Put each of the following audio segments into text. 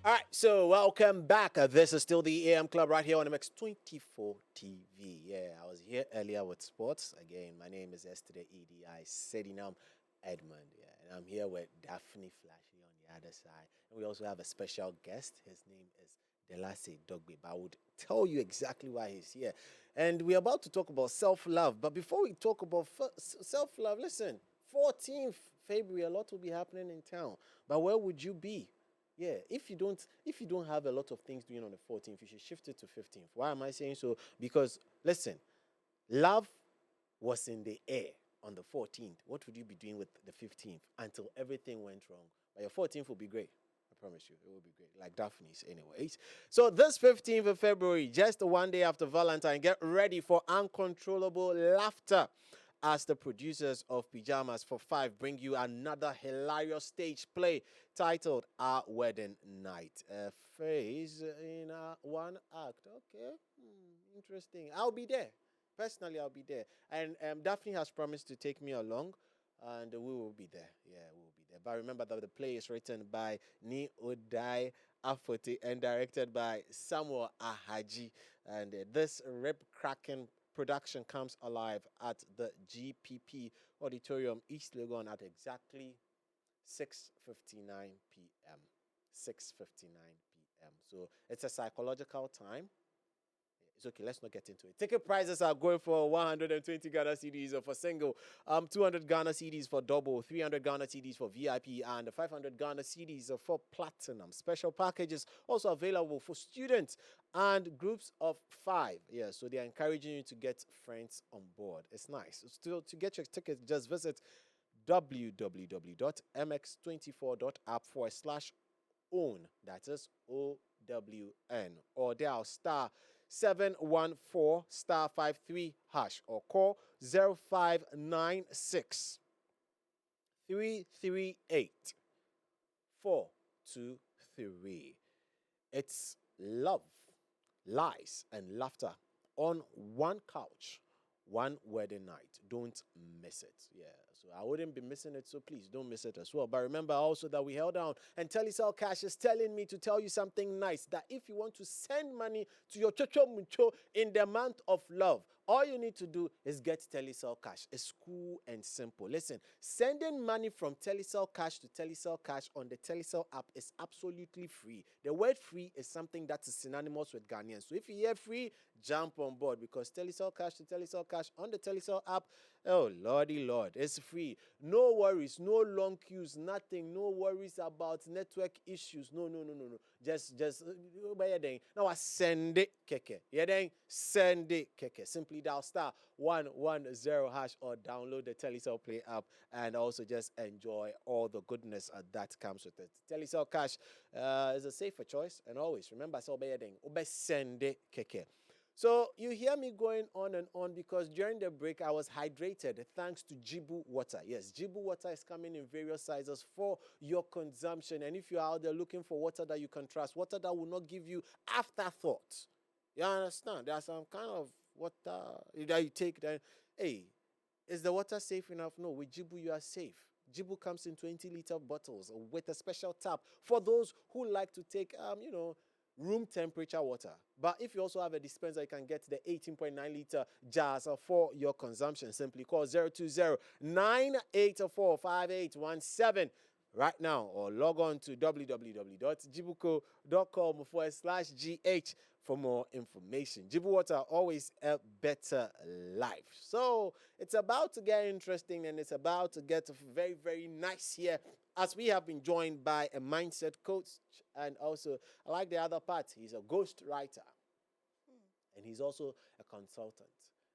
All right, so welcome back. This is still the AM Club right here on MX24 TV. Yeah, I was here earlier with sports. Again, my name is Yesterday EDI Sedinam Edmund. Yeah, and I'm here with Daphne Flashy on the other side. And we also have a special guest. His name is Delase Dogbe, but I would tell you exactly why he's here. And we're about to talk about self love. But before we talk about self love, listen, 14th February, a lot will be happening in town. But where would you be? Yeah, if you don't have a lot of things doing on the 14th, you should shift it to 15th. Why am I saying so? Because listen, love was in the air on the 14th. What would you be doing with the 15th until everything went wrong? But your 14th will be great. I promise you, it will be great. Like Daphne's, anyways. So this 15th of February, just one day after Valentine, get ready for uncontrollable laughter as the producers of Pyjamas for Five bring you another hilarious stage play titled Our Wedding Night. A phase in one act. Okay, interesting. I'll be there. Personally, I'll be there. And Daphne has promised to take me along, and we will be there. Yeah, we will be there. But remember that the play is written by Ni Odai Afote and directed by Samuel Ahaji. And this rip cracking production comes alive at the GPP Auditorium, East Legon, at exactly 6:59 p.m. 6:59 p.m. So it's a psychological time. It's okay, let's not get into it. Ticket prices are going for 120 Ghana CDs for single, 200 Ghana CDs for double, 300 Ghana CDs for VIP, and 500 Ghana CDs for platinum. Special packages also available for students and groups of 5. Yeah, so they're encouraging you to get friends on board. It's nice. Still, to get your tickets, just visit www.mx24.app/own. That is OWN. Or dial star 714 star 53 hash or call 0596 338 423. It's love, lies, and laughter on one couch, one wedding night. Don't miss it. Yeah, so I wouldn't be missing it, so please don't miss it as well. But remember also that we held down, and Telecel Cash is telling me to tell you something nice, that if you want to send money to your chocho mucho in the month of love, all you need to do is get Telecel Cash. It's cool and simple. Listen, sending money from Telecel Cash to Telecel Cash on the Telecel app is absolutely free. The word free is something that is synonymous with Ghanaians. So if you hear free, jump on board, because Telecel Cash to Telecel Cash on the Telecel app, oh lordy lord, it's free. No worries, no long queues, nothing. No worries about network issues. No. Just now I send it keke. Yeah, then send it keke. Simply dial star 110 hash or download the Telecel Play app, and also just enjoy all the goodness that comes with it. Telecel Cash is a safer choice, and always remember, so send it keke. So you hear me going on and on because during the break I was hydrated thanks to Jibu water. Yes, Jibu water is coming in various sizes for your consumption. And if you're out there looking for water that you can trust, water that will not give you afterthought, you understand? There's some kind of water that you take that, hey, is the water safe enough? No, with Jibu you are safe. Jibu comes in 20-liter bottles with a special tap for those who like to take, room temperature water. But if you also have a dispenser, you can get the 18.9-liter jars for your consumption. Simply call 020-984-5817 right now, or log on to www.jibuco.com/gh for more information. Jibu Water, always a better life. So it's about to get interesting, and it's about to get very, very nice here, as we have been joined by a mindset coach, and also, I like the other part, he's a ghost writer, and he's also a consultant.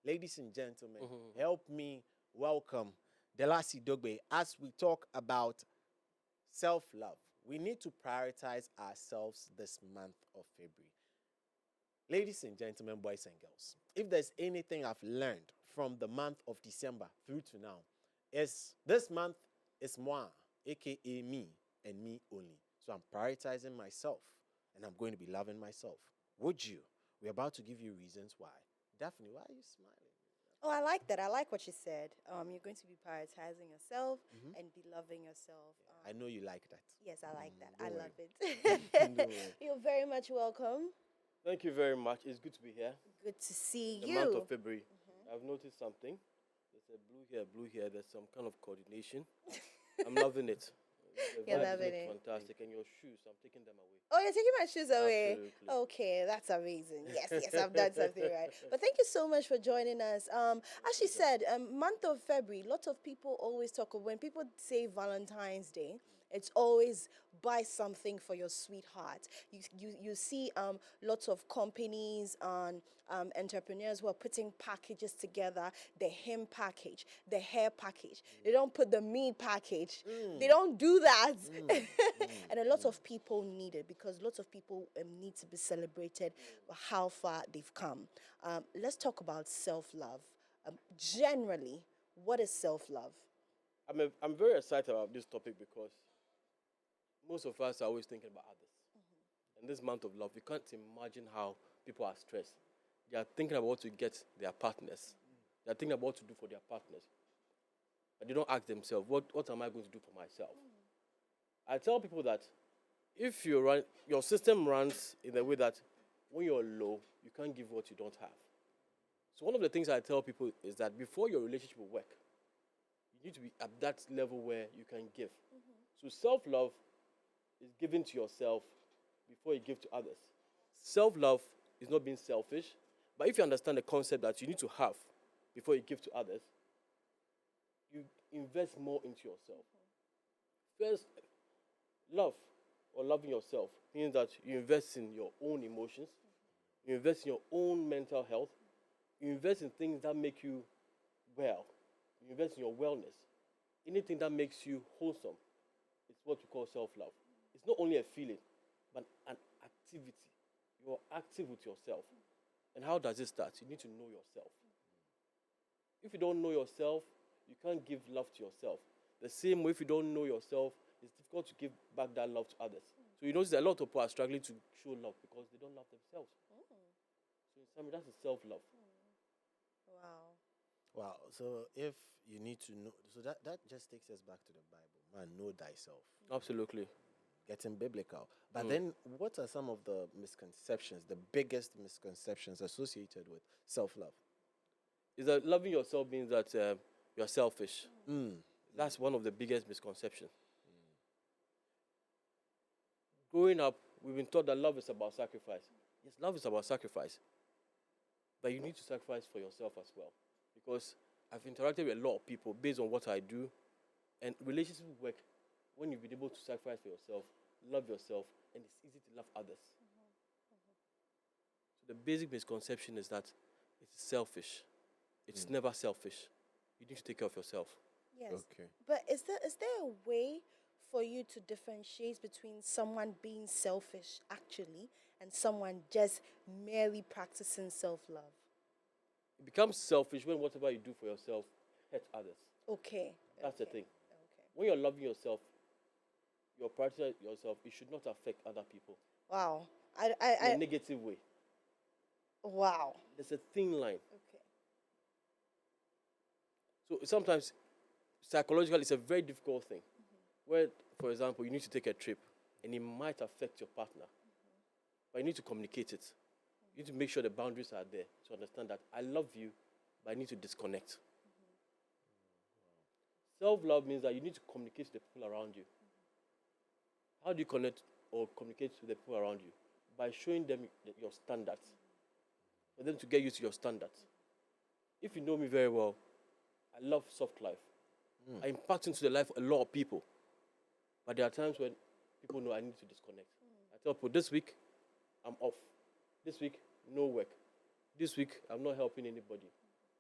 Ladies and gentlemen, help me welcome Delasi Dogbe as we talk about self-love. We need to prioritize ourselves this month of February. Ladies and gentlemen, boys and girls, if there's anything I've learned from the month of December through to now, is this month is moi, aka me, and me only. So I'm prioritizing myself, and I'm going to be loving myself. Would you? We're about to give you reasons why. Daphne, why are you smiling? Oh, I like that. I like what you said. You're going to be prioritizing yourself Hmm. and be loving yourself. I know you like that. Yes, I like that. I Don't love worry. it. Don't worry. You're very much welcome. Thank you very much. It's good to be here. Good to see In the month of you. February, I've noticed something. There's a blue here. There's some kind of coordination. I'm loving it. The You're vibes loving look it. fantastic, and your shoes, I'm taking them away. Oh, you're taking my shoes away. Absolutely. Okay, that's amazing. Yes, yes, I've done something right. But thank you so much for joining us. As she Pleasure. said, month of February, lots of people always talk of when people say Valentine's Day, it's always buy something for your sweetheart. You see lots of companies and entrepreneurs who are putting packages together, the him package, the hair package. They don't put the me package. They don't do that. And a lot of people need it because lots of people need to be celebrated how far they've come. Let's talk about self-love. Generally, what is self-love? I'm very excited about this topic because most of us are always thinking about others. In this month of love, you can't imagine how people are stressed. They are thinking about what to get their partners. They are thinking about what to do for their partners. But they don't ask themselves, what am I going to do for myself? I tell people that if your system runs in a way that when you're low, you can't give what you don't have. So one of the things I tell people is that before your relationship will work, you need to be at that level where you can give. So self-love is giving to yourself before you give to others. Self-love is not being selfish, but if you understand the concept that you need to have before you give to others, you invest more into yourself. First, love or loving yourself means that you invest in your own emotions, you invest in your own mental health, you invest in things that make you well, you invest in your wellness. Anything that makes you wholesome is what we call self love. It's not only a feeling, but an activity. You are active with yourself. And how does it start? You need to know yourself. If you don't know yourself, you can't give love to yourself. The same way, if you don't know yourself, it's difficult to give back that love to others. So you notice that a lot of people are struggling to show love because they don't love themselves. So in summary, that's a self-love. Wow. Wow. So if you need to know, so that just takes us back to the Bible. Man, know thyself. Absolutely. Getting biblical. But then, what are some of the misconceptions, the biggest misconceptions associated with self-love? Is that loving yourself means that you're selfish. That's one of the biggest misconceptions. Growing up, we've been taught that love is about sacrifice. Yes, love is about sacrifice. But you need to sacrifice for yourself as well. Because I've interacted with a lot of people based on what I do, and relationships work when you've been able to sacrifice for yourself, love yourself, and it's easy to love others. So the basic misconception is that it's selfish. It's never selfish. You need to take care of yourself. Yes. Okay. But is there a way for you to differentiate between someone being selfish actually and someone just merely practicing self-love? It becomes selfish when whatever you do for yourself hurts others. Okay. That's the Okay. thing. Okay. When you're loving yourself, you're prioritizing yourself, it should not affect other people Wow. I in a I negative way. wow. There's a thin line. Okay. So sometimes psychologically it's a very difficult thing. Where, for example, you need to take a trip and it might affect your partner. But you need to communicate it. You need to make sure the boundaries are there to understand that I love you, but I need to disconnect. Self-love means that you need to communicate to the people around you. How do you connect or communicate to the people around you? By showing them your standards, for them to get used to your standards. If you know me very well, I love soft life. I impact into the life of a lot of people. But there are times when people know I need to disconnect. I tell people, this week, I'm off. This week, no work. This week, I'm not helping anybody.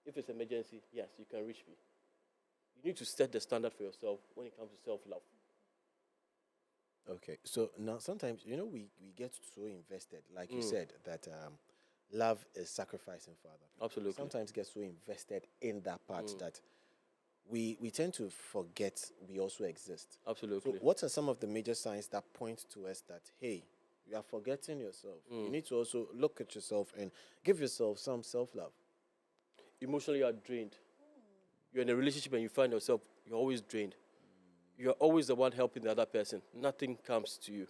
If it's an emergency, yes, you can reach me. You need to set the standard for yourself when it comes to self-love. Okay. So now sometimes, we get so invested, like you said, that love is sacrificing for other people. We Absolutely. sometimes get so invested in that part that we tend to forget we also exist. So, Absolutely. what are some of the major signs that point to us that, hey, you are forgetting yourself? You need to also look at yourself and give yourself some self love. emotionally you are drained. You're in a relationship and you find yourself, you're always drained. You're always the one helping the other person. Nothing comes to you.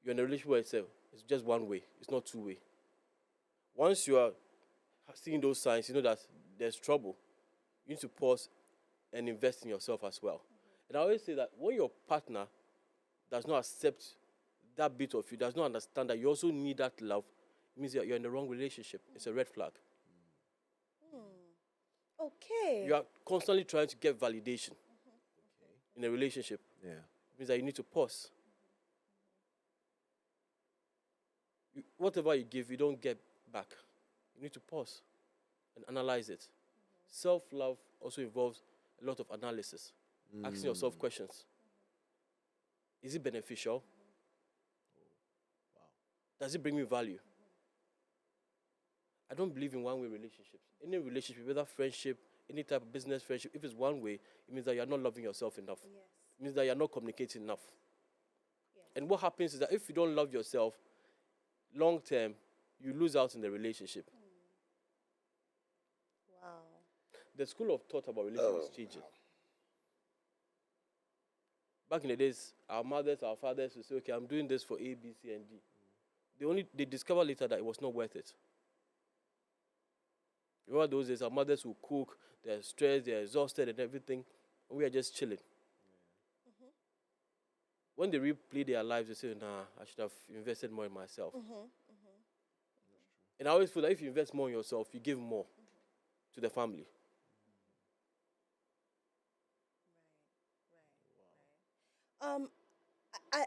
You're in a relationship where it's just one way. It's not two way. Once you are seeing those signs, you know that there's trouble. You need to pause and invest in yourself as well. And I always say that when your partner does not accept that bit of you, does not understand that you also need that love, it means that you're in the wrong relationship. It's a red flag. Okay. You are constantly trying to get validation in a relationship. Yeah. It means that you need to pause. Whatever you give, you don't get back. You need to pause and analyze it. Self-love also involves a lot of analysis. Asking yourself questions. Is it beneficial? Wow. Does it bring me value? I don't believe in one-way relationships. Any relationship, whether friendship, any type of business friendship, if it's one way, it means that you're not loving yourself enough. Yes. It means that you're not communicating enough. Yes. And what happens is that if you don't love yourself, long term, you lose out in the relationship. Wow. The school of thought about relationships is changing. Back in the days, our mothers, our fathers would say, okay, I'm doing this for A, B, C, and D. They discovered later that it was not worth it. Remember those days, our mothers would cook, they're stressed, they're exhausted and everything, and we are just chilling. When they replay their lives, they say, nah, I should have invested more in myself. And I always feel that if you invest more in yourself, you give more to the family. I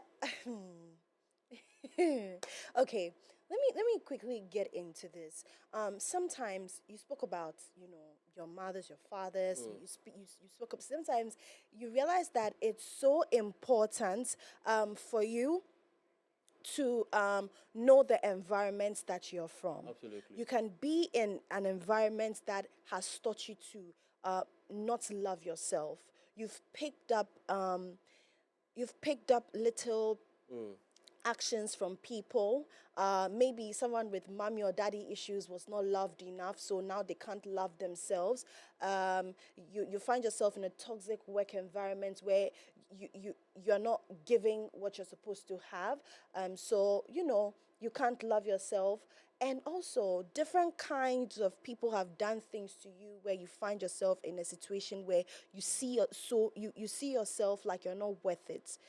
okay. Let me quickly get into this. Sometimes you spoke about your mothers, your fathers. You spoke up. Sometimes you realize that it's so important for you to know the environment that you're from. Absolutely. You can be in an environment that has taught you to not love yourself. You've picked up little actions from people. Maybe someone with mommy or daddy issues was not loved enough, so now they can't love themselves. You find yourself in a toxic work environment where you're not giving what you're supposed to have. So you can't love yourself. And also, different kinds of people have done things to you where you find yourself in a situation where you see yourself like you're not worth it.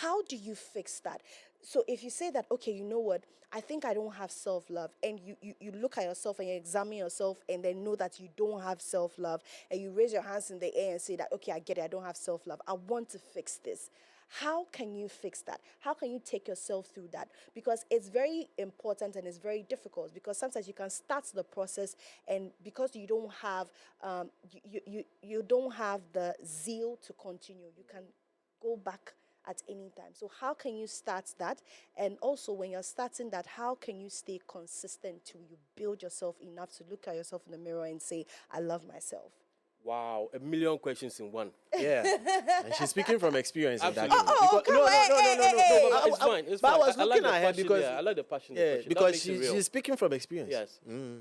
How do you fix that? So if you say that, okay, you know what, I think I don't have self-love, and you look at yourself and you examine yourself and then know that you don't have self-love, and you raise your hands in the air and say that, okay, I get it, I don't have self-love, I want to fix this. How can you fix that? How can you take yourself through that? Because it's very important and it's very difficult, because sometimes you can start the process, and because you don't have you don't have the zeal to continue, you can go back at any time. So how can you start that? And also, when you're starting that, how can you stay consistent till you build yourself enough to look at yourself in the mirror and say, I love myself? Wow, a million questions in one. Yeah. And she's speaking from experience in that. Absolutely. case. come no, on, no, but it's fine. It's but fine. I was like looking the at her passion because there. I like the passion. yeah, The passion. because That makes it real. she's speaking from experience. Yes. Mm.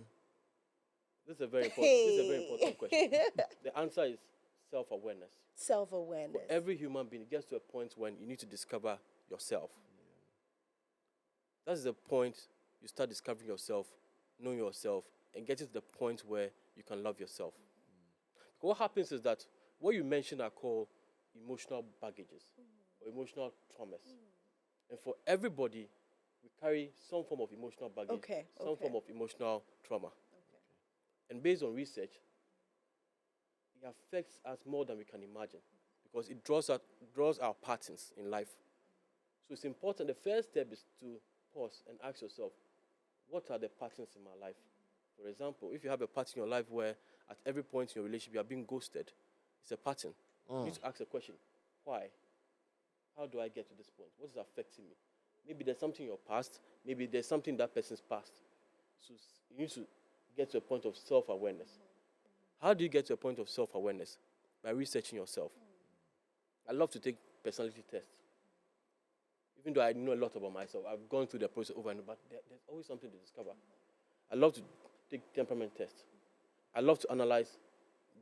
This is a very important. This is a very important question. The answer is self-awareness. Self-awareness. For every human being, it gets to a point when you need to discover yourself. That's the point you start discovering yourself, knowing yourself, and getting to the point where you can love yourself. What happens is that what you mentioned are called emotional baggages or emotional traumas. And for everybody, we carry some form of emotional baggage, some form of emotional trauma. And based on research, it affects us more than we can imagine, because it draws our patterns in life. So it's important. The first step is to pause and ask yourself, what are the patterns in my life? For example, if you have a pattern in your life where at every point in your relationship you are being ghosted, it's a pattern. You need to ask a question. Why? How do I get to this point? What is affecting me? Maybe there's something in your past. Maybe there's something in that person's past. So you need to get to a point of self-awareness. How do you get to a point of self-awareness? By researching yourself. I love to take personality tests. Even though I know a lot about myself, I've gone through the process over and over, but there's always something to discover. I love to take temperament tests. I love to analyze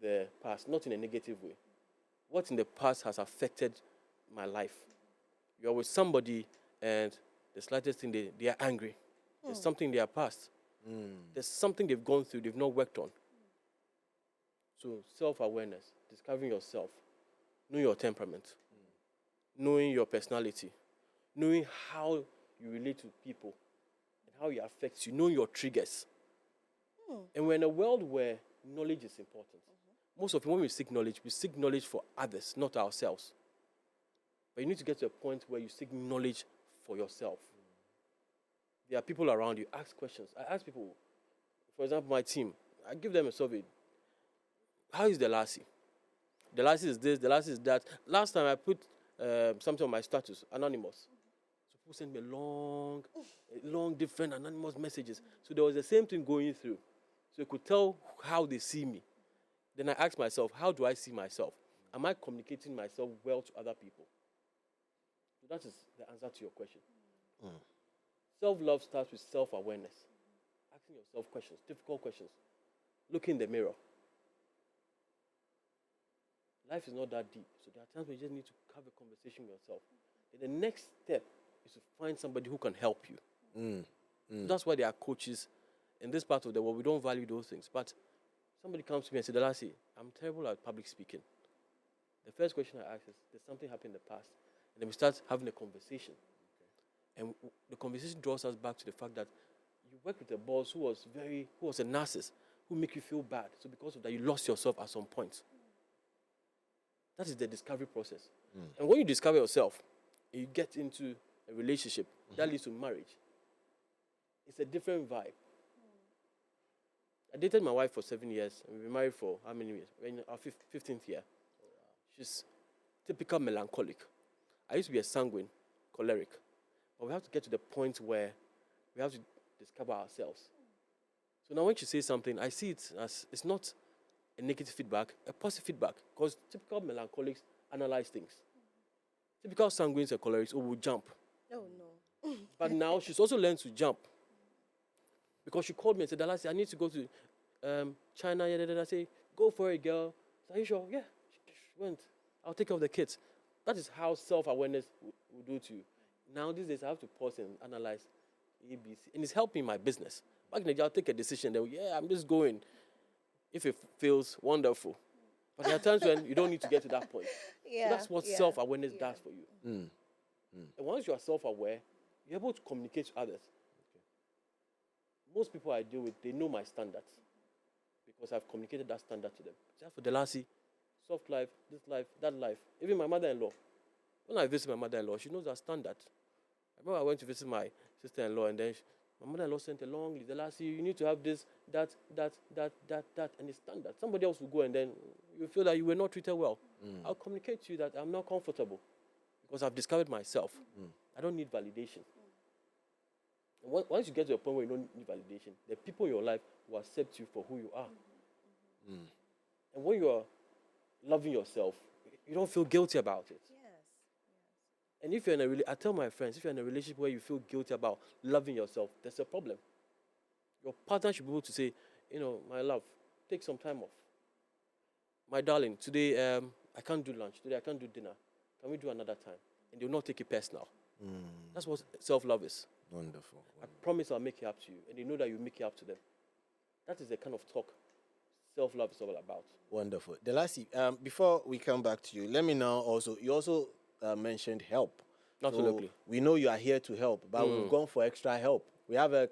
the past, not in a negative way. What in the past has affected my life? You're with somebody, and the slightest thing they are angry. There's something in their past. There's something they've gone through, they've not worked on. So self awareness, discovering yourself, knowing your temperament, knowing your personality, knowing how you relate to people and how it affects you, knowing your triggers. And we're in a world where knowledge is important. Most of the when we seek knowledge for others, not ourselves. But you need to get to a point where you seek knowledge for yourself. There are people around you. Ask questions. I ask people, for example, my team. I give them a survey. How is the lassie? The lassie is this. The lassie is that. Last time I put something on my status, anonymous. So people sent me long, different anonymous messages. So there was the same thing going through. So you could tell how they see me. Then I asked myself, how do I see myself? Am I communicating myself well to other people? So that is the answer to your question. Self-love starts with self-awareness. Asking yourself questions, difficult questions. Look in the mirror. Life is not that deep. So there are times when you just need to have a conversation with yourself. And the next step is to find somebody who can help you. So that's why there are coaches in this part of the world. We don't value those things. But somebody comes to me and says, Dalasi, I'm terrible at public speaking. The first question I ask is, did something happen in the past? And then we start having a conversation. And the conversation draws us back to the fact that you work with a boss who was a narcissist, who make you feel bad. So because of that, you lost yourself at some point. That is the discovery process. And when you discover yourself, you get into a relationship that leads to marriage. It's a different vibe. I dated my wife for 7 years, and we've been married for how many years? We're in our 15th year. She's typical melancholic. I used to be a sanguine, choleric. But we have to get to the point where we have to discover ourselves. So now when she says something, I see it as it's not a negative feedback, a positive feedback. Because typical melancholics analyze things. Typical sanguines and cholerics will jump. Oh no. But now she's also learned to jump. Because she called me and said, Dalasi, I need to go to China. I say, go for it, girl. So, are you sure? Yeah. She went. I'll take care of the kids. That is how self-awareness will do to you. Now, these days, I have to pause and analyze ABC. And it's helping my business. Back in the day, I'll take a decision. Then, yeah, I'm just going. If it feels wonderful. But there are times when you don't need to get to that point. Yeah. So that's what self-awareness does for you. And once you are self-aware, you're able to communicate to others. Most people I deal with, they know my standards because I've communicated that standard to them. Just for the Lassie, soft life, this life, that life. Even my mother-in-law. When I visit my mother-in-law, she knows her standard. I remember I went to visit my sister-in-law, and then my mother-in-law sent a long list. The Lassie, you need to have this, that, and it's standard. Somebody else will go, and then you feel that you were not treated well. I'll communicate to you that I'm not comfortable because I've discovered myself. I don't need validation. Once you get to a point where you don't need validation, the people in your life will accept you for who you are. And when you are loving yourself, you don't feel guilty about it. Yes. And if you're in I tell my friends, if you're in a relationship where you feel guilty about loving yourself, there's a problem. Your partner should be able to say, my love, take some time off. My darling, today I can't do lunch. Today I can't do dinner. Can we do another time? And they'll not take it personal. That's what self-love is. Wonderful. I promise I'll make it up to you. And they know that you make it up to them. That is the kind of talk self-love is all about. Wonderful. Delasi, before we come back to you, let me now also, you also mentioned help. Absolutely. So we know you are here to help, but we've gone for extra help. We have a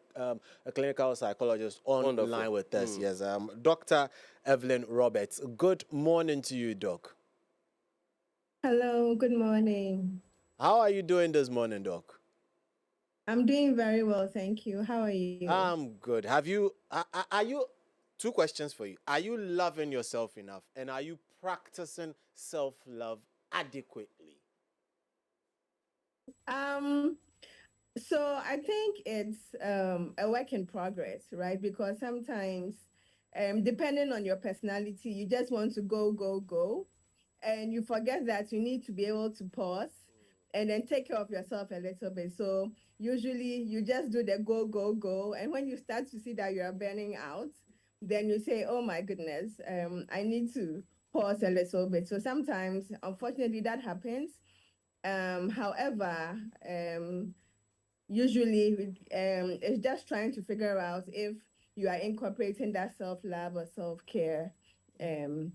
clinical psychologist online with us. Yes, Dr. Evelyn Roberts. Good morning to you, Doc. Hello, good morning. How are you doing this morning, Doc? I'm doing very well, thank you. How are you? I'm good. Are you, two questions for you. Are you loving yourself enough? And are you practicing self-love adequately? Um, so I think it's a work in progress, right? Because sometimes, depending on your personality, you just want to go, go, go. And you forget that you need to be able to pause and then take care of yourself a little bit. So usually you just do the go, go, go. And when you start to see that you are burning out, then you say, oh my goodness, I need to pause a little bit. So sometimes, unfortunately, that happens. However, usually it's just trying to figure out if you are incorporating that self-love or self-care, um,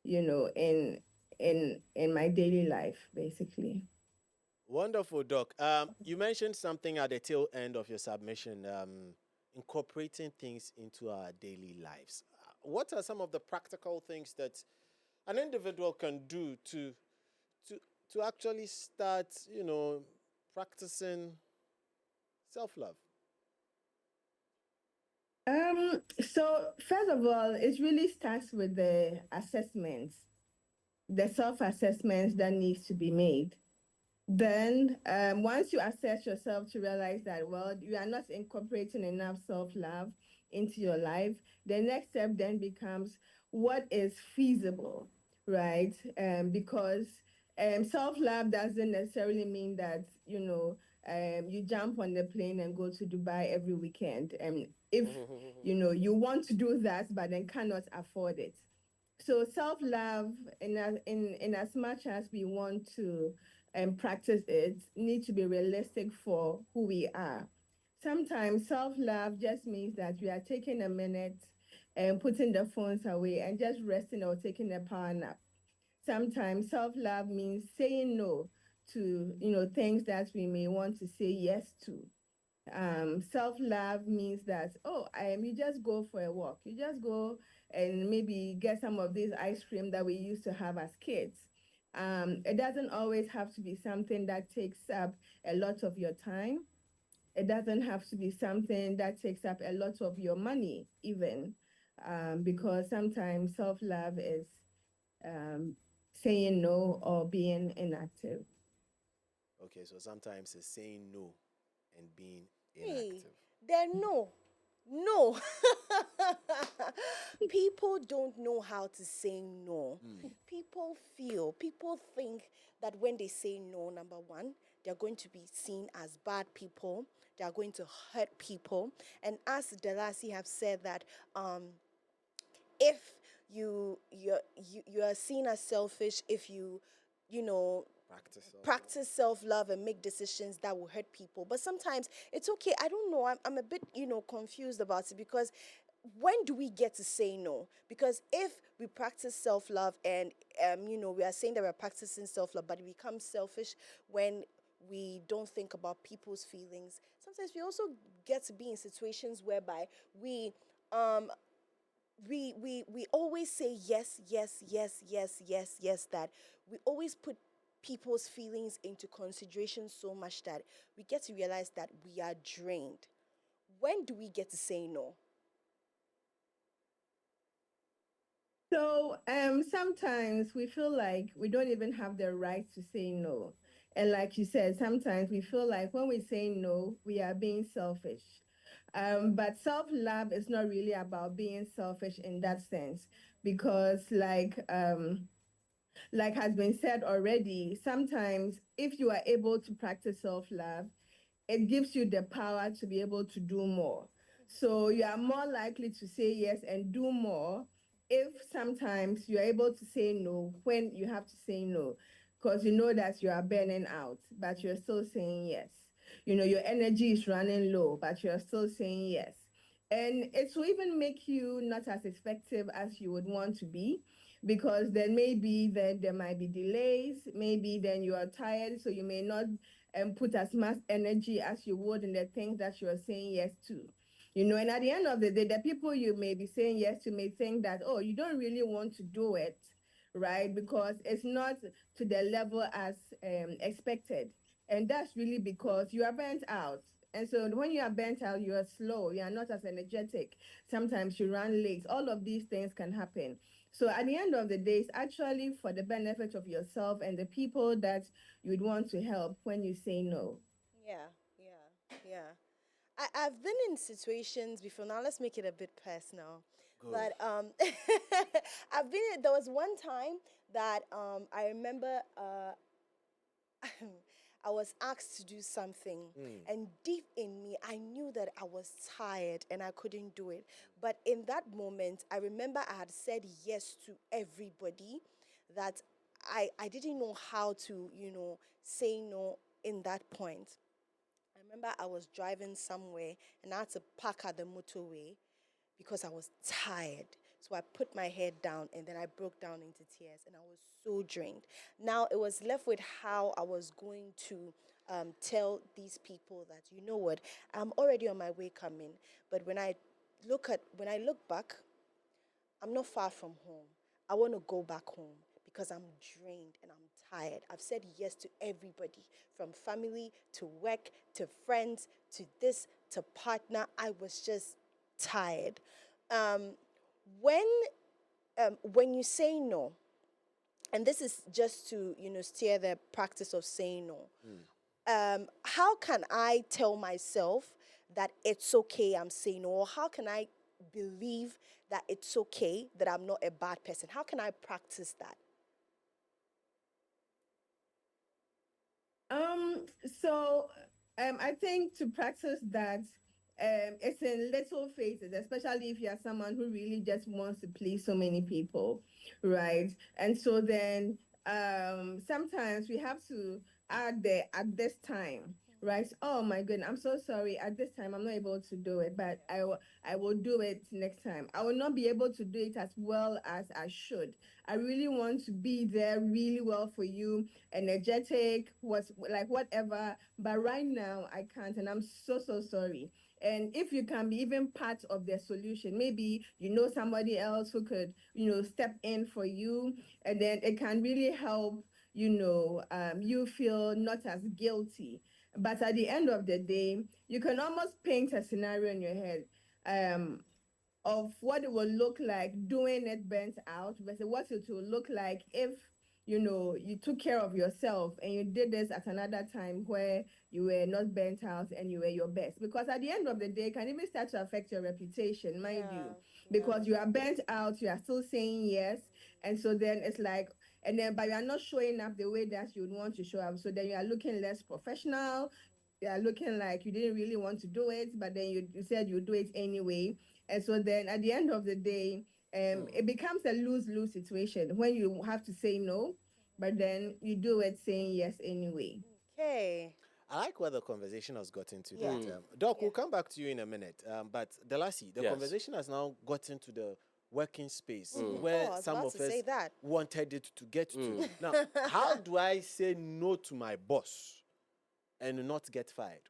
in my daily life, basically. Wonderful, Doc. You mentioned something at the tail end of your submission, incorporating things into our daily lives. What are some of the practical things that an individual can do to to actually start, practicing self-love? So first of all, it really starts with the assessments, the self-assessments that needs to be made. Then, once you assess yourself to realize that, well, you are not incorporating enough self love into your life, the next step then becomes what is feasible, right? Because self love doesn't necessarily mean that, you jump on the plane and go to Dubai every weekend. If, you want to do that, but then cannot afford it. So self love, in as much as we want to practice it, need to be realistic for who we are. Sometimes self love just means that we are taking a minute and putting the phones away and just resting or taking a power nap. Sometimes self love means saying no to things that we may want to say yes to. Self-love means that, oh, you just go for a walk, you just go and maybe get some of this ice cream that we used to have as kids. It doesn't always have to be something that takes up a lot of your time. It doesn't have to be something that takes up a lot of your money even, because sometimes self-love is um, saying no or being inactive. Okay, so sometimes it's saying no and being Hey, inactive. then no. No. People don't know how to say no. People think that when they say no, number one, they're going to be seen as bad people. They are going to hurt people. And as Delasi have said that if you are seen as selfish if you know Practice self-love. practice self-love and make decisions that will hurt people. But sometimes it's okay. I don't know, I'm a bit confused about it, because when do we get to say no? Because if we practice self-love and we are saying that we're practicing self-love, but we become selfish when we don't think about people's feelings. Sometimes we also get to be in situations whereby we um we always say yes, yes, yes, yes, yes, yes, that we always put people's feelings into consideration so much that we get to realize that we are drained. When do we get to say no? So sometimes we feel like we don't even have the right to say no. And like you said, sometimes we feel like when we say no, we are being selfish. But self-love is not really about being selfish in that sense, because like has been said already, sometimes if you are able to practice self-love, it gives you the power to be able to do more. So you are more likely to say yes and do more if sometimes you're able to say no when you have to say no, because you know that you are burning out, but you're still saying yes. Your energy is running low, but you're still saying yes. And it will even make you not as effective as you would want to be, because then maybe then there might be delays, maybe then you are tired, so you may not put as much energy as you would in the things that you're saying yes to. And at the end of the day, the people you may be saying yes to may think that, oh, you don't really want to do it, right? Because it's not to the level as expected. And that's really because you are burnt out. And so when you are burnt out, you are slow, you are not as energetic. Sometimes you run late. All of these things can happen. So at the end of the day, it's actually for the benefit of yourself and the people that you'd want to help when you say no. Yeah, yeah, yeah. I've been in situations before. Now let's make it a bit personal. Go. But there was one time that I remember I was asked to do something, and deep in me, I knew that I was tired and I couldn't do it. But in that moment, I remember I had said yes to everybody, that I didn't know how to, say no in that point. I remember I was driving somewhere and I had to park at the motorway because I was tired. So I put my head down and then I broke down into tears and I was so drained. Now it was left with how I was going to tell these people that, you know what, I'm already on my way coming. But when I look back, I'm not far from home. I want to go back home because I'm drained and I'm tired. I've said yes to everybody, from family to work to friends to this to partner. I was just tired. Um, when when you say no, and this is just to steer the practice of saying no. How can I tell myself that it's okay I'm saying no? Or how can I believe that it's okay that I'm not a bad person? How can I practice that? Um, so I think to practice that, it's in little phases, especially if you're someone who really just wants to please so many people, right? And so then sometimes we have to add the at this time, right? Oh my goodness, I'm so sorry. At this time, I'm not able to do it, but I will do it next time. I will not be able to do it as well as I should. I really want to be there really well for you, energetic, was like whatever. But right now I can't, and I'm so so sorry. And if you can be even part of the solution, maybe you know somebody else who could, step in for you, and then it can really help. You feel not as guilty. But at the end of the day, you can almost paint a scenario in your head. Um, of what it will look like doing it burnt out versus what it will look like if you took care of yourself and you did this at another time where you were not burnt out and you were your best, because at the end of the day it can even start to affect your reputation, mind you, Yeah, yeah. because you are burnt out, you are still saying yes, and so then it's like, and then but you are not showing up the way that you would want to show up, so then you are looking less professional, you are looking like you didn't really want to do it, but then you said you do it anyway. And so then at the end of the day, it becomes a lose-lose situation when you have to say no, but then you do it saying yes anyway. Okay. I like where the conversation has gotten to Yeah. that. Doc, Yeah. we'll come back to you in a minute. But Delasi, the Yes. conversation has now gotten to the working space Oh, where I was some about of to say us that. wanted it to get to. Now, how do I say no to my boss and not get fired?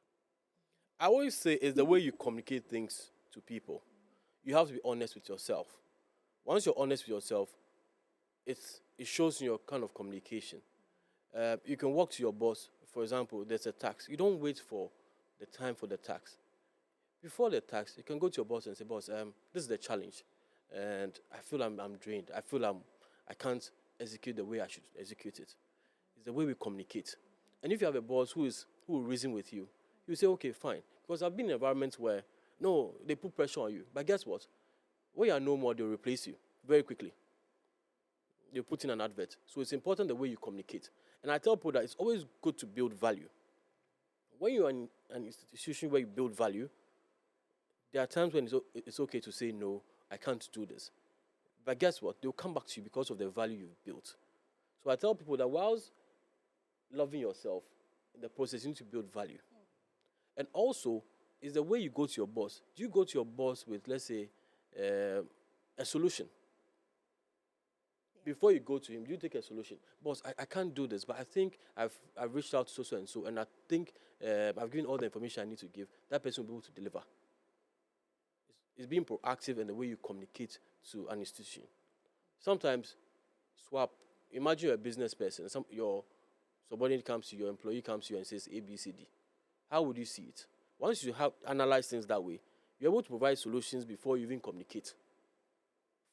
I always say it's the way you communicate things to people. You have to be honest with yourself. Once you're honest with yourself, it shows in your kind of communication. You can walk to your boss. For example, there's a tax. You don't wait for the time for the tax. Before the tax, you can go to your boss and say, "Boss, this is the challenge, and I feel I'm drained. I can't execute the way I should execute it." It's the way we communicate. And if you have a boss who will reason with you, you say, "Okay, fine." Because I've been in environments where no, they put pressure on you, but guess what? When you are no more, they'll replace you very quickly. They put in an advert. So it's important the way you communicate. And I tell people that it's always good to build value. When you're in an institution where you build value, there are times when it's okay to say, no, I can't do this. But guess what? They'll come back to you because of the value you've built. So I tell people that whilst loving yourself, in the process, you need to build value. And also, is the way you go to your boss. Do you go to your boss with, let's say, a solution? Before you go to him, do you take a solution? Boss, I can't do this, but I think I've reached out to so and so, and I think I've given all the information I need to give. That person will be able to deliver. It's being proactive in the way you communicate to an institution. Sometimes swap. Imagine you're a business person. Your subordinate comes to you, your employee comes to you and says A, B, C, D. How would you see it? Once you have analyzed things that way, you're able to provide solutions before you even communicate.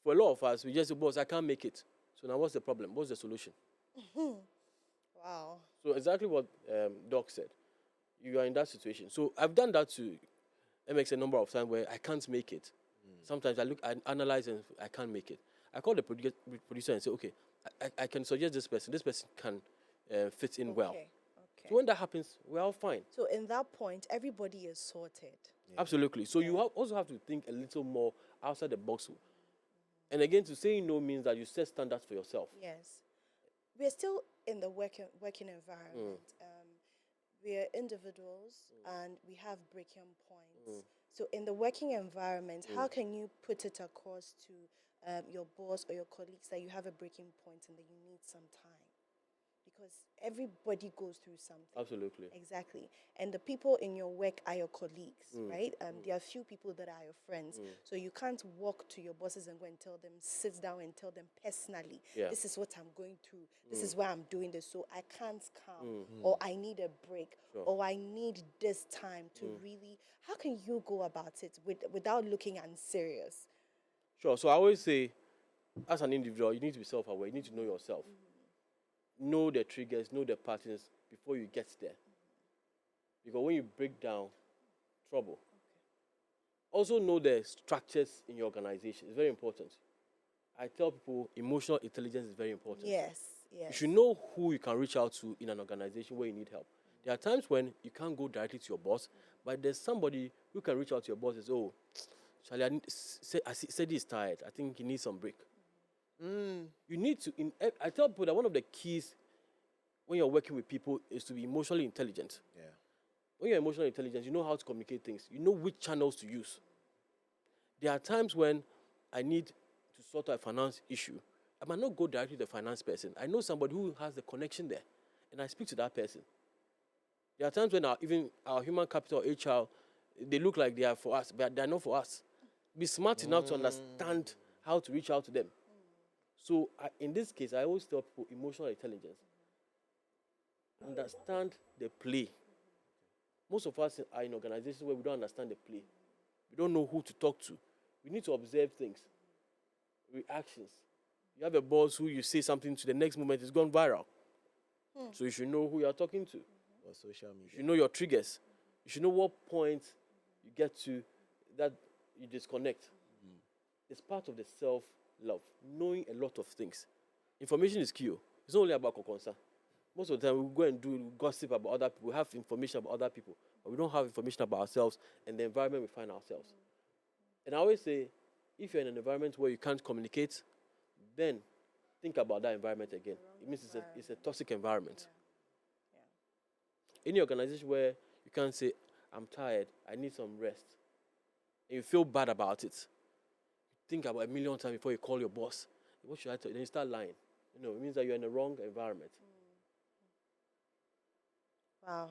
For a lot of us, we just say, boss, I can't make it. So now what's the problem? What's the solution? Wow. So exactly what Doc said. You are in that situation. So I've done that to MX a number of times where I can't make it. Sometimes I analyze and I can't make it. I call the producer and say, okay, I can suggest this person. This person can fit in well. Okay. Okay. So when that happens, we're all fine. So in that point, everybody is sorted. Absolutely. So you also have to think a little more outside the box. And again, to say no means that you set standards for yourself. Yes. We're still in the working environment. We are individuals and we have breaking points. So in the working environment, how can you put it across to your boss or your colleagues that you have a breaking point and that you need some time? Because everybody goes through something. Absolutely. Exactly. And the people in your work are your colleagues, right? There are few people that are your friends. So you can't walk to your bosses and go and tell them, sit down and tell them personally, Yeah. this is what I'm going through. This is why I'm doing this. So I can't come, or I need a break, or I need this time to really. How can you go about it without looking unserious? Sure. So I always say, as an individual, you need to be self-aware. You need to know yourself. Know the triggers, know the patterns before you get there. Because when you break down, trouble. Also know the structures in your organization. It's very important. I tell people emotional intelligence is very important. Yes, You yes. should know who you can reach out to in an organization where you need help. There are times when you can't go directly to your boss, but there's somebody who can reach out to your boss and say, oh, Charlie, I said he's tired. I think he needs some break. You need to, I tell people that one of the keys when you're working with people is to be emotionally intelligent. Yeah. When you're emotionally intelligent, you know how to communicate things. You know which channels to use. There are times when I need to sort out a finance issue. I might not go directly to the finance person. I know somebody who has the connection there, and I speak to that person. There are times when even our human capital, HR, they look like they are for us, but they're not for us. Be smart enough to understand how to reach out to them. So in this case, I always tell people emotional intelligence. Understand the play. Most of us are in organizations where we don't understand the play. We don't know who to talk to. We need to observe things, reactions. You have a boss who you say something to, the next moment it's gone viral. So you should know who you are talking to. Or social media. You should know your triggers. You should know what point you get to that you disconnect. It's part of the self-love, knowing a lot of things. Information is key. It's not only about Kokonsa. Most of the time, we go and do gossip about other people. We have information about other people, but we don't have information about ourselves and the environment we find ourselves. And I always say, if you're in an environment where you can't communicate, then think about that environment again. It means it's a toxic environment. Any organization where you can't say, I'm tired, I need some rest, and you feel bad about it, you think about a million times before you call your boss. What should I tell you? Then you start lying. It means that you're in the wrong environment. Wow.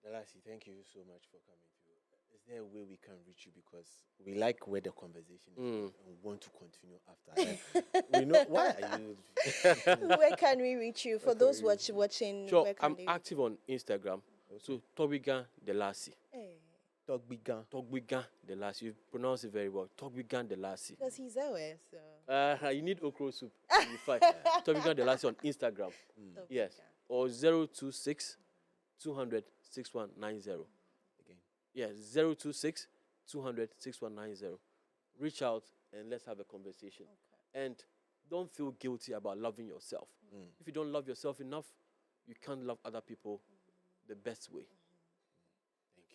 Dalasi, thank you so much for coming through. Is there a way we can reach you, because we like where the conversation is and want to continue after? We know why are you? Where can we reach you? For those watching, Sure, where can I'm they active on Instagram. So Togbigan Delasi. Hey, Togbigan. Togbigan Delasi. You pronounce it very well. Togbigan Delasi. because he's aware, so. You need okra soup. You fight. Togbigan Delasi on Instagram. Yes. Or 026 200 6190. Again. Yes, 026 200 6190. Reach out and let's have a conversation. And don't feel guilty about loving yourself. If you don't love yourself enough, you can't love other people the best way.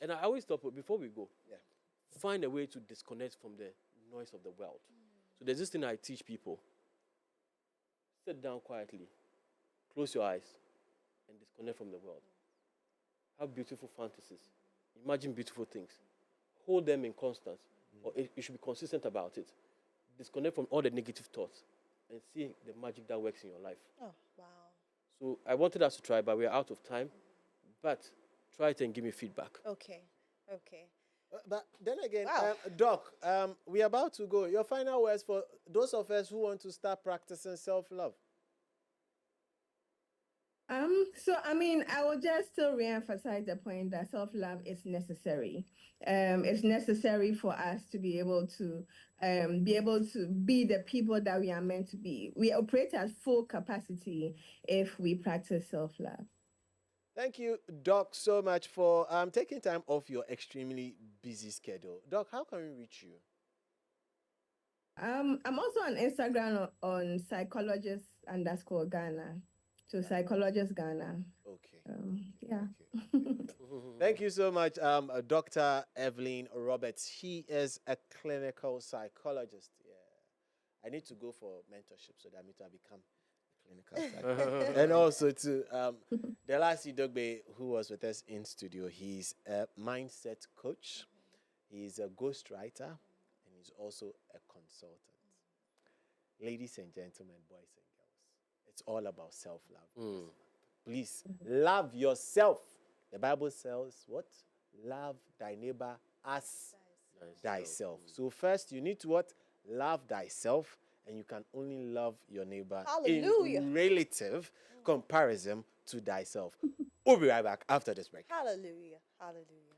And I always tell people, before we go, find a way to disconnect from the noise of the world. So there's this thing I teach people. Sit down quietly, close your eyes, and disconnect from the world. Have beautiful fantasies. Imagine beautiful things. Hold them in constance, or you should be consistent about it. Disconnect from all the negative thoughts and see the magic that works in your life. Oh, wow. So I wanted us to try, but we're out of time. But try it and give me feedback. Okay. But then again, Wow. Doc, we're about to go. Your final words for those of us who want to start practicing self-love. So I mean, I will just still re-emphasize the point that self-love is necessary. It's necessary for us to be able to be the people that we are meant to be. We operate at full capacity if we practice self-love. Thank you, Doc, so much for taking time off your extremely busy schedule. Doc, how can we reach you? I'm also on Instagram on psychologist underscore Ghana. So psychologist Ghana. Okay. Yeah. Thank you so much, Dr. Evelyn Roberts. He is a clinical psychologist. Yeah, I need to go for mentorship so that I need to become a clinical psychologist. And also to Delasi Dogbe, who was with us in studio. He's a mindset coach. He's a ghostwriter, and he's also a consultant. Ladies and gentlemen, boys and girls, it's all about self-love. Please love yourself. The Bible says what? Love thy neighbor as thyself. So first you need to what? Love thyself, and you can only love your neighbor Hallelujah. in relative comparison to thyself. We'll be right back after this break. Hallelujah. Hallelujah.